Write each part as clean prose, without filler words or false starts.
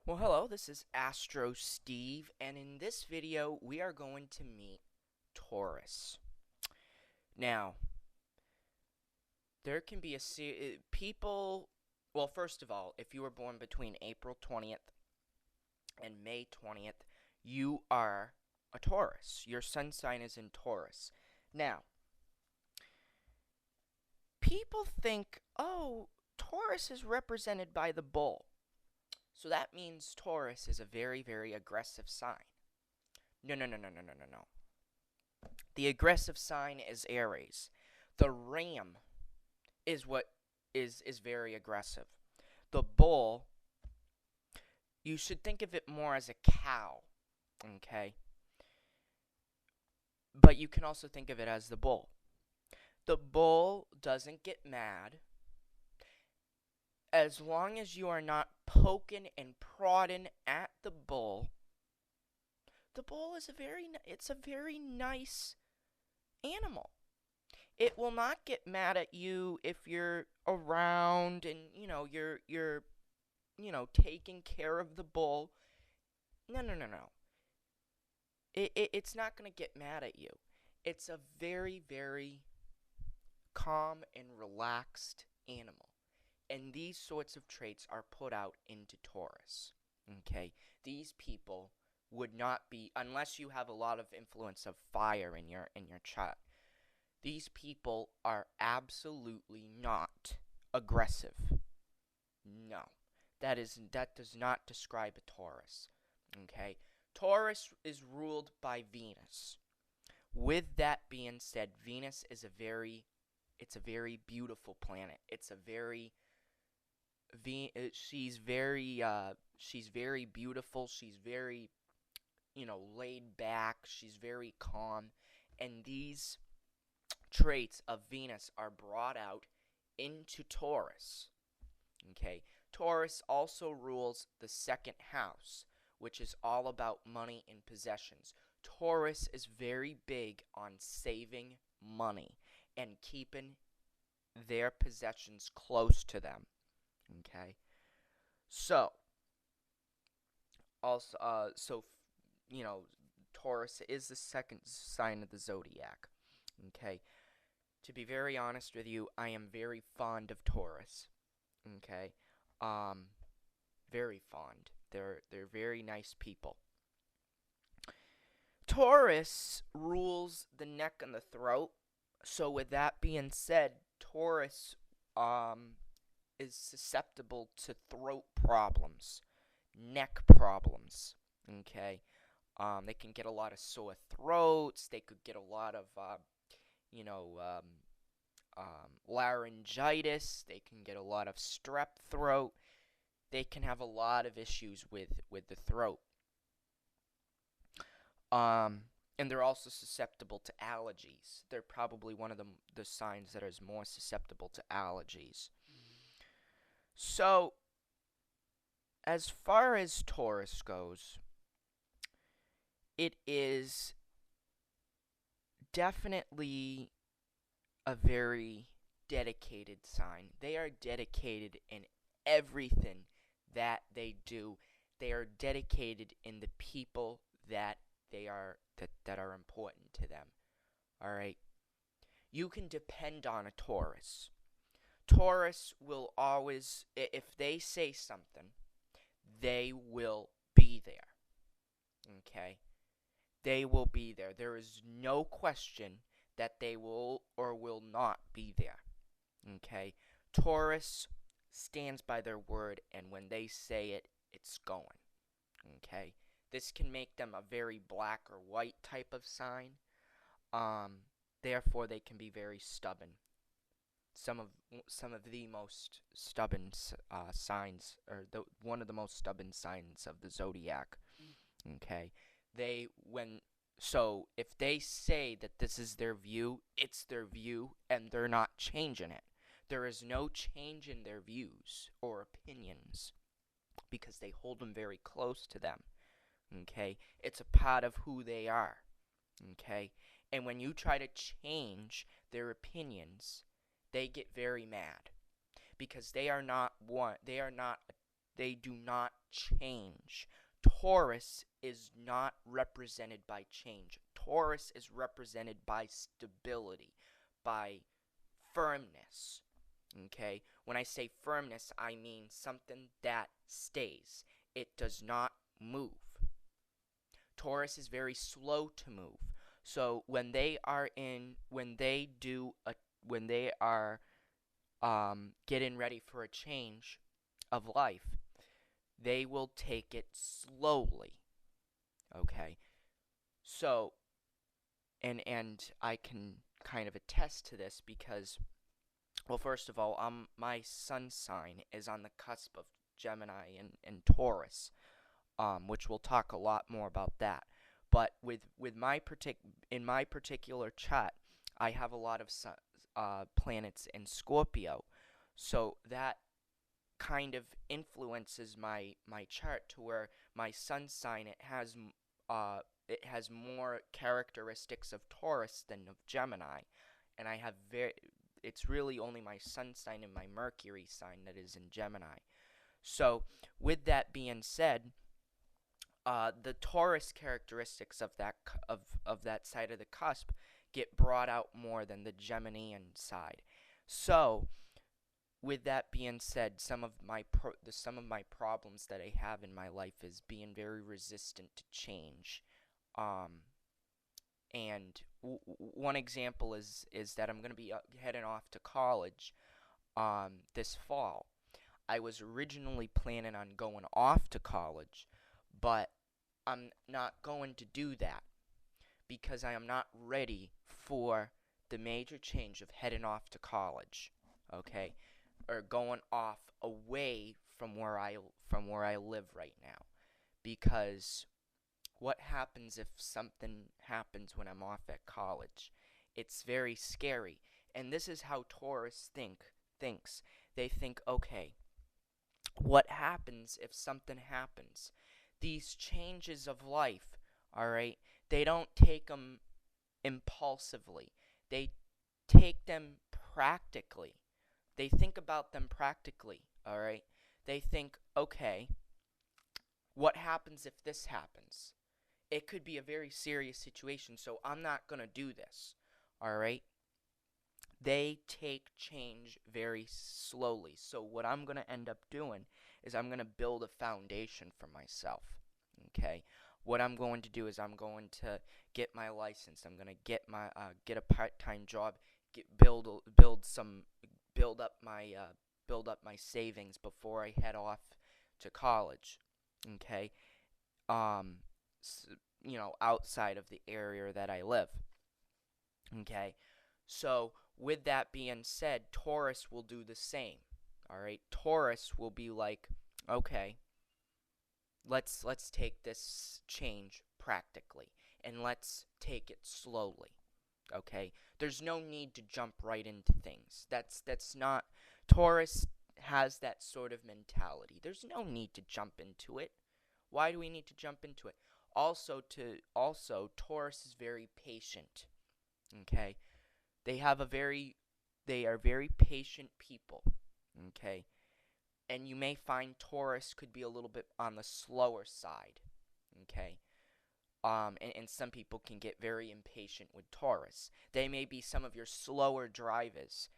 Well, hello, this is Astro Steve, and in this video, we are going to meet Taurus. Now, there can be people. Well, first of all, if you were born between April 20th and May 20th, you are a Taurus. Your sun sign is in Taurus. Now, people think, oh, Taurus is represented by the bull. So that means Taurus is a very, very aggressive sign. No, no, no, no, no, no, no, no. The aggressive sign is Aries. The ram is what is very aggressive. The bull, you should think of it more as a cow, okay? But you can also think of it as the bull. The bull doesn't get mad as long as you are not poking and prodding at the bull. The bull is a very nice animal. It will not get mad at you if you're around and you're taking care of the bull. No, no, no, no. It's not going to get mad at you. It's a very, very calm and relaxed animal. And these sorts of traits are put out into Taurus. Okay? These people would not be, unless you have a lot of influence of fire in your chart. These people are absolutely not aggressive. No. That does not describe a Taurus. Okay? Taurus is ruled by Venus. With that being said, Venus is a very beautiful planet. She's very beautiful. She's very, laid back. She's very calm. And these traits of Venus are brought out into Taurus. Okay? Taurus also rules the second house, which is all about money and possessions. Taurus is very big on saving money and keeping their possessions close to them. Okay? So, also, Taurus is the second sign of the zodiac. Okay? To be very honest with you, I am very fond of Taurus. Okay? Very fond. They're very nice people. Taurus rules the neck and the throat. So with that being said, Taurus is susceptible to throat problems, neck problems. Okay? They can get a lot of sore throats. They could get a lot of laryngitis. They can get a lot of strep throat. They can have a lot of issues with the throat. And they're also susceptible to allergies. They're probably one of the signs that is more susceptible to allergies. So, as far as Taurus goes, it is definitely a very dedicated sign. They are dedicated in everything that they do. They are dedicated in the people that that are important to them. Alright? You can depend on a Taurus. Taurus will always, if they say something, they will be there. Okay? They will be there. There is no question that they will or will not be there. Okay? Taurus stands by their word, and when they say it, it's going. Okay? This can make them a very black or white type of sign. Therefore, they can be very stubborn. Some of the most stubborn signs, or one of the most stubborn signs of the zodiac. Okay, so if they say that this is their view, it's their view, and they're not changing it. There is no change in their views or opinions because they hold them very close to them. Okay, it's a part of who they are. Okay, and when you try to change their opinions, they get very mad because they are not They do not change. Taurus is not represented by change. Taurus is represented by stability, by firmness. Okay? When I say firmness, I mean something that stays. It does not move. Taurus is very slow to move. So when they are getting ready for a change of life, they will take it slowly. Okay? So, and I can kind of attest to this because, well, first of all, my sun sign is on the cusp of Gemini and Taurus, which we'll talk a lot more about that. But in my particular chart, I have a lot of planets in Scorpio, so that kind of influences my chart to where my sun sign it has more characteristics of Taurus than of Gemini, and it's really only my sun sign and my Mercury sign that is in Gemini. So with that being said, the Taurus characteristics of that side of the cusp get brought out more than the Geminian side. So with that being said, some of my problems that I have in my life is being very resistant to change. And one example is that I'm going to be heading off to college this fall. I was originally planning on going off to college, but I'm not going to do that because I am not ready for the major change of heading off to college, okay? Or going off away from where I live right now. Because what happens if something happens when I'm off at college? It's very scary. And this is how Taurus thinks. They think, okay, what happens if something happens? These changes of life, all right, they don't take them impulsively. They take them practically. They think about them practically, all right? They think, okay, what happens if this happens? It could be a very serious situation, so I'm not going to do this, all right? They take change very slowly. So what I'm going to end up doing is I'm going to build a foundation for myself, okay? What I'm going to do is I'm going to get my license. I'm going to get a part-time job, build up my savings before I head off to college, okay? Outside of the area that I live, okay? So with that being said, Taurus will do the same, all right? Taurus will be like, okay, let's take this change practically, and let's take it slowly, okay? There's no need to jump right into things. That's not, Taurus has that sort of mentality. There's no need to jump into it. Why do we need to jump into it? Also, Taurus is very patient, okay? They are very patient people, okay? And you may find Taurus could be a little bit on the slower side, okay? And some people can get very impatient with Taurus. They may be some of your slower drivers.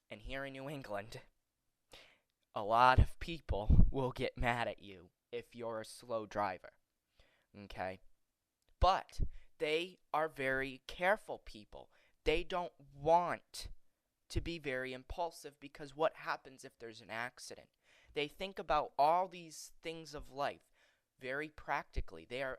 And here in New England, a lot of people will get mad at you if you're a slow driver, okay? But they are very careful people. They don't want to be very impulsive because what happens if there's an accident? They think about all these things of life very practically. They are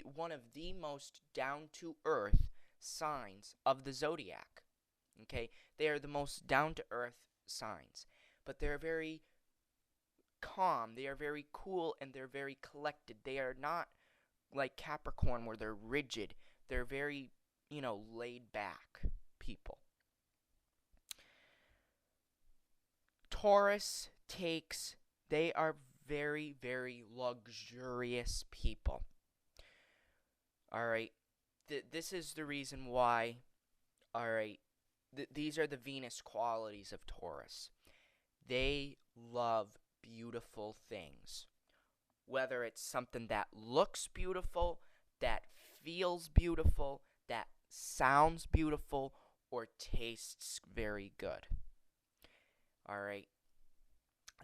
one of the most down-to-earth signs of the zodiac, okay? They are the most down-to-earth signs, but they're very calm, they are very cool, and they're very collected. They are not like Capricorn where they're rigid. They're very, laid back people. Taurus they are very, very luxurious people. Alright, this is the reason why, alright, these are the Venus qualities of Taurus. They love beautiful things. Whether it's something that looks beautiful, that feels beautiful, that sounds beautiful, or tastes very good. Alright?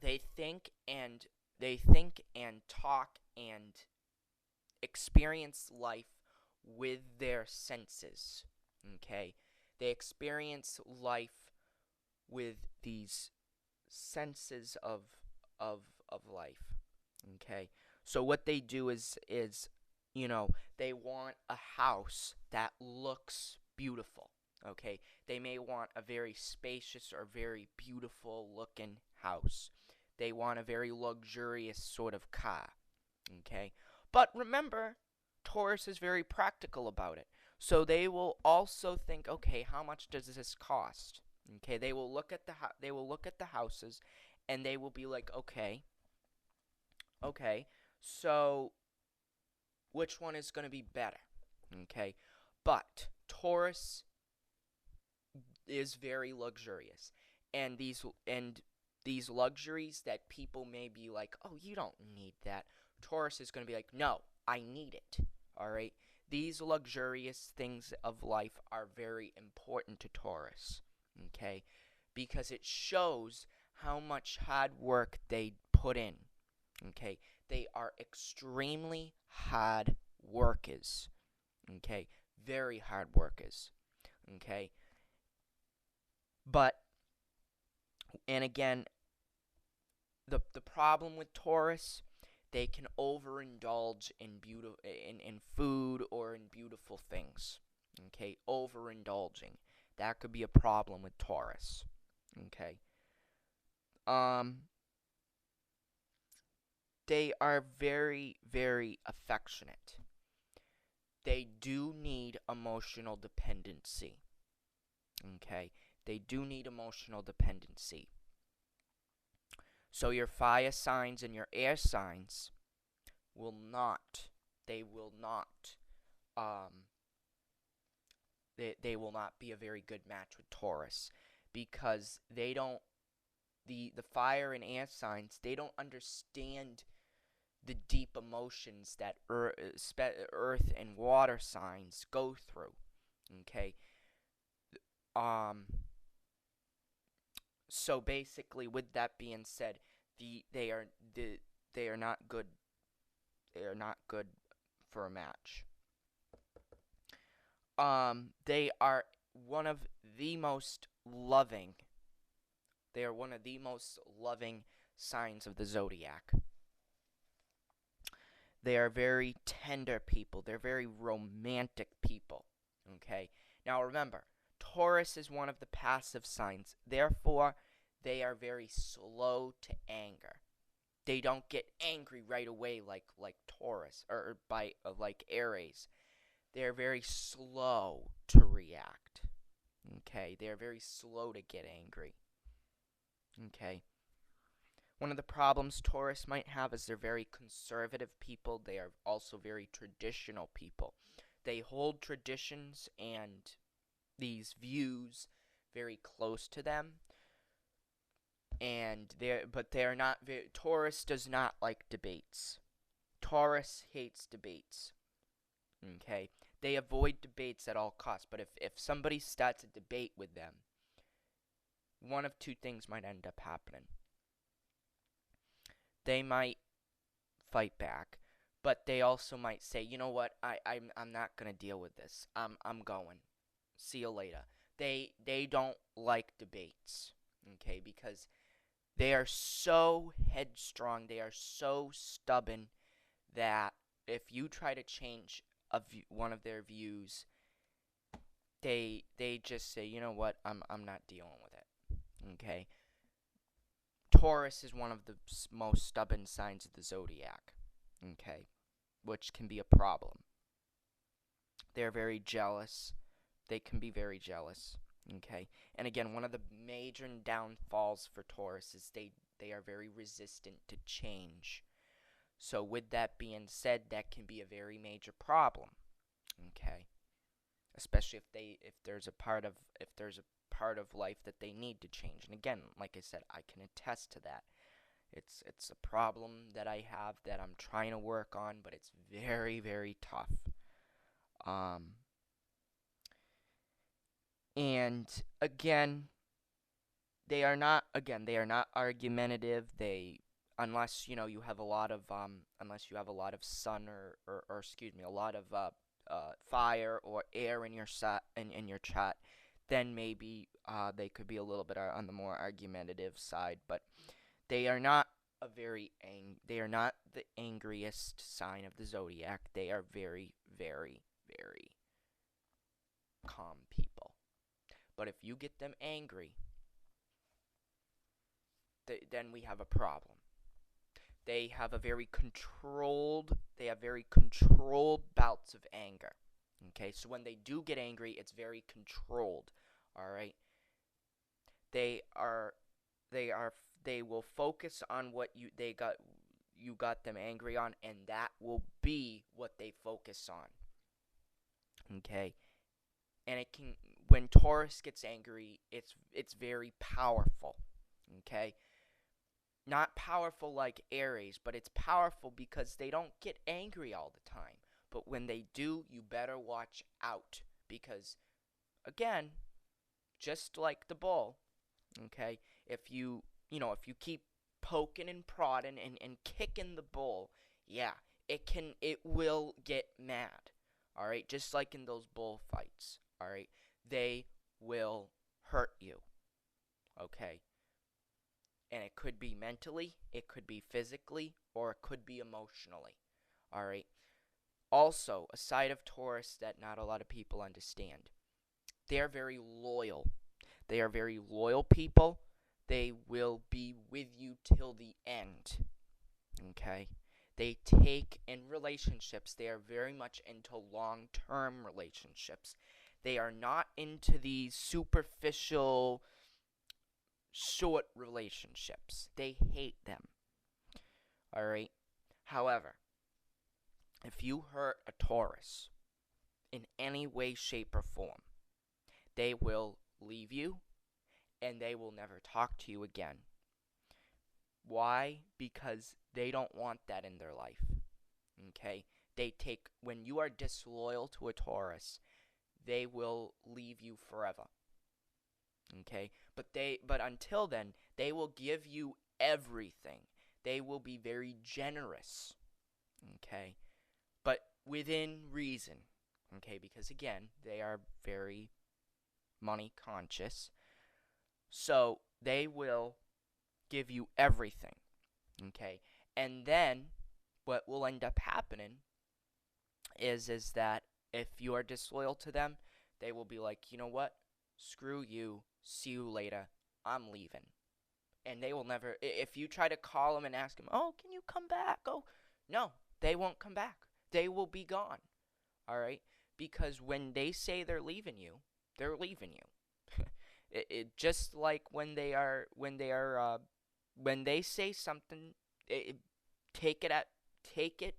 They think and talk and experience life with their senses. Okay? They experience life with these senses of life. Okay? So what they do is they want a house that looks beautiful. Okay? They may want a very spacious or very beautiful looking house. They want a very luxurious sort of car. Okay? But remember, Taurus is very practical about it. So they will also think, okay, how much does this cost? Okay, they will look at the houses, and they will be like, okay, so which one is going to be better? Okay, but Taurus is very luxurious, and these luxuries that people may be like, oh, you don't need that. Taurus is going to be like, no, I need it. All right, these luxurious things of life are very important to Taurus. Okay, because it shows how much hard work they put in. Okay, they are extremely hard workers. Okay, very hard workers. Okay, but and again, the problem with Taurus, they can overindulge in food or in beautiful things. Okay, overindulging. That could be a problem with Taurus. Okay. They are very, very affectionate. They do need emotional dependency. Okay. They do need emotional dependency. So your fire signs and your air signs will not. They will not. They will not be a very good match with Taurus, because they don't. The fire and air signs, they don't understand the deep emotions that earth and water signs go through. Okay. So basically, with that being said, they are not good. They are not good for a match. They are one of the most loving. They are one of the most loving signs of the zodiac. They are very tender people. They're very romantic people. Okay? Now remember, Taurus is one of the passive signs. Therefore, they are very slow to anger. They don't get angry right away like Taurus or like Aries. They're very slow to react. Okay? They're very slow to get angry. Okay? One of the problems Taurus might have is they're very conservative people. They are also very traditional people. They hold traditions and these views very close to them. And they're not Taurus does not like debates. Taurus hates debates. Okay? They avoid debates at all costs. But if somebody starts a debate with them, one of two things might end up happening. They might fight back, but they also might say, you know what, I'm not gonna deal with this. I'm going. See you later. They don't like debates, okay, because they are so headstrong, they are so stubborn that if you try to change one of their views, they just say, you know what, I'm not dealing with it, okay. Taurus is one of the most stubborn signs of the zodiac, okay, which can be a problem. They're very jealous. They can be very jealous, okay. And again, one of the major downfalls for Taurus is they are very resistant to change. So with that being said, that can be a very major problem, okay. Especially if there's a part of life that they need to change. And again, like I said, I can attest to that. It's a problem that I have that I'm trying to work on, but it's very, very tough. Um, and again, they are not argumentative. They unless you have a lot of sun or excuse me, a lot of fire or air in your in your chat, then maybe they could be a little bit on the more argumentative side, but they are not they are not the angriest sign of the zodiac. They are very, very, very calm people. But if you get them angry, then we have a problem. They have very controlled bouts of anger. Okay, so when they do get angry, it's very controlled. All right, they are they are they will focus on what you got them angry on, and that will be what they focus on. Okay, and it can when Taurus gets angry, it's very powerful. Okay, not powerful like Aries, but it's powerful because they don't get angry all the time. But when they do, you better watch out because, again, just like the bull, okay, if you keep poking and prodding and kicking the bull, yeah, it will get mad. All right, just like in those bullfights. All right, they will hurt you. Okay, and it could be mentally, it could be physically, or it could be emotionally. All right. Also, a side of Taurus that not a lot of people understand. They are very loyal. They are very loyal people. They will be with you till the end. Okay? They take in relationships, they are very much into long-term relationships. They are not into these superficial short relationships. They hate them. Alright? However, if you hurt a Taurus in any way, shape, or form, they will leave you and they will never talk to you again. Why? Because they don't want that in their life. Okay? When you are disloyal to a Taurus, they will leave you forever. Okay? But until then, they will give you everything. They will be very generous. Okay? But within reason. Okay? Because again, they are very money conscious. So they will give you everything. Okay? And then what will end up happening is that if you are disloyal to them, they will be like, you know what? Screw you. See you later. I'm leaving. And they will never, if you try to call them and ask them, oh, can you come back? Oh, no, they won't come back. They will be gone. All right? Because when they say they're leaving you, they're leaving you. It just like when they say something, take it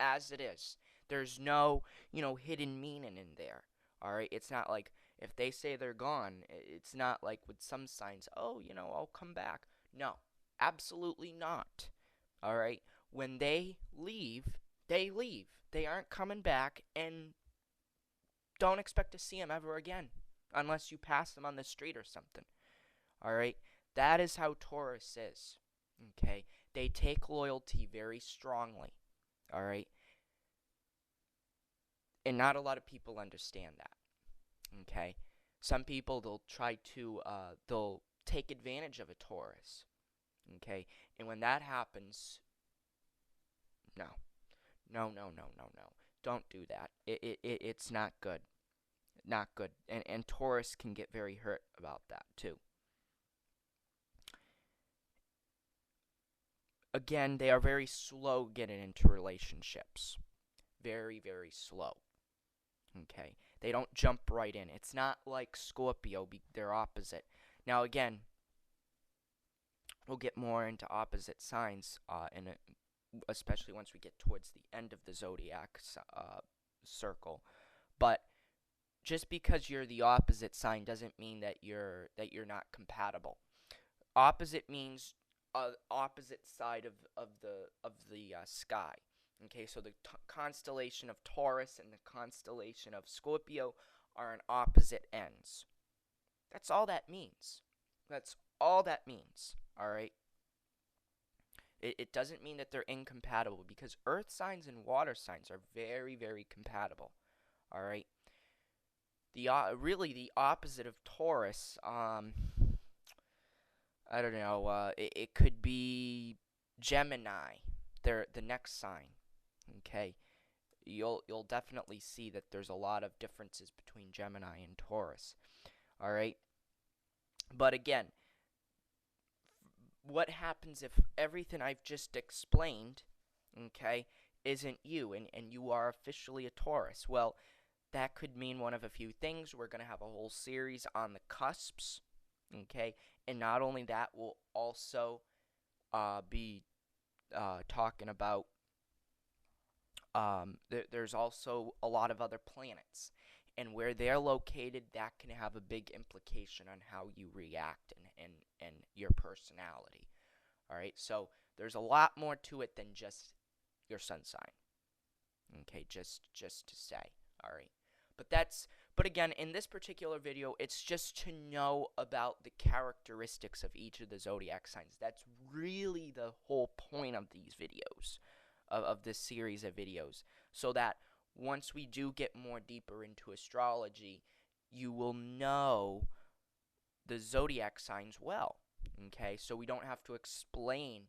as it is. There's no, hidden meaning in there. All right? It's not like if they say they're gone, it's not like with some signs, oh, I'll come back. No, absolutely not. All right? When they leave, they leave. They aren't coming back, and don't expect to see them ever again unless you pass them on the street or something. All right? That is how Taurus is. Okay? They take loyalty very strongly. All right? And not a lot of people understand that. Okay? Some people, they'll take advantage of a Taurus. Okay? And when that happens, no. No, no, no, no, no. Don't do that. It's not good. Not good. And Taurus can get very hurt about that, too. Again, they are very slow getting into relationships. Very, very slow. Okay? They don't jump right in. It's not like Scorpio, they're opposite. Now, again, we'll get more into opposite signs, especially once we get towards the end of the zodiac circle. But just because you're the opposite sign doesn't mean that you're not compatible. Opposite means opposite side of the sky. Okay, so the constellation of Taurus and the constellation of Scorpio are on opposite ends. That's all that means. That's all that means. All right. It doesn't mean that they're incompatible, because earth signs and water signs are very, very compatible. All right. The really the opposite of Taurus. I don't know. It could be Gemini. They're the next sign. Okay. You'll definitely see that there's a lot of differences between Gemini and Taurus. All right. But again, what happens if everything I've just explained, okay, isn't you, and you are officially a Taurus? Well, that could mean one of a few things. We're going to have a whole series on the cusps, okay? And not only that, we'll also be talking about, there's also a lot of other planets. And where they're located, that can have a big implication on how you react and your personality. All right, so there's a lot more to it than just your sun sign. Okay, just to say. All right, but again, in this particular video, it's just to know about the characteristics of each of the zodiac signs. That's really the whole point of these videos, of this series of videos, so that once we do get more deeper into astrology, you will know the zodiac signs well. Okay, so we don't have to explain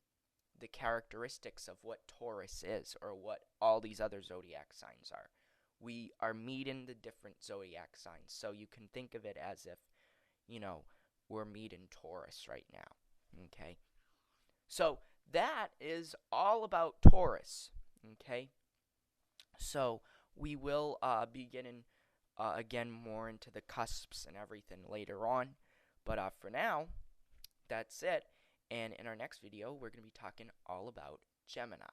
the characteristics of what Taurus is or what all these other zodiac signs are. We are meeting the different zodiac signs, so you can think of it as if, we're meeting Taurus right now. Okay, so that is all about Taurus. Okay, so we will be getting, again, more into the cusps and everything later on. But for now, that's it. And in our next video, we're going to be talking all about Gemini.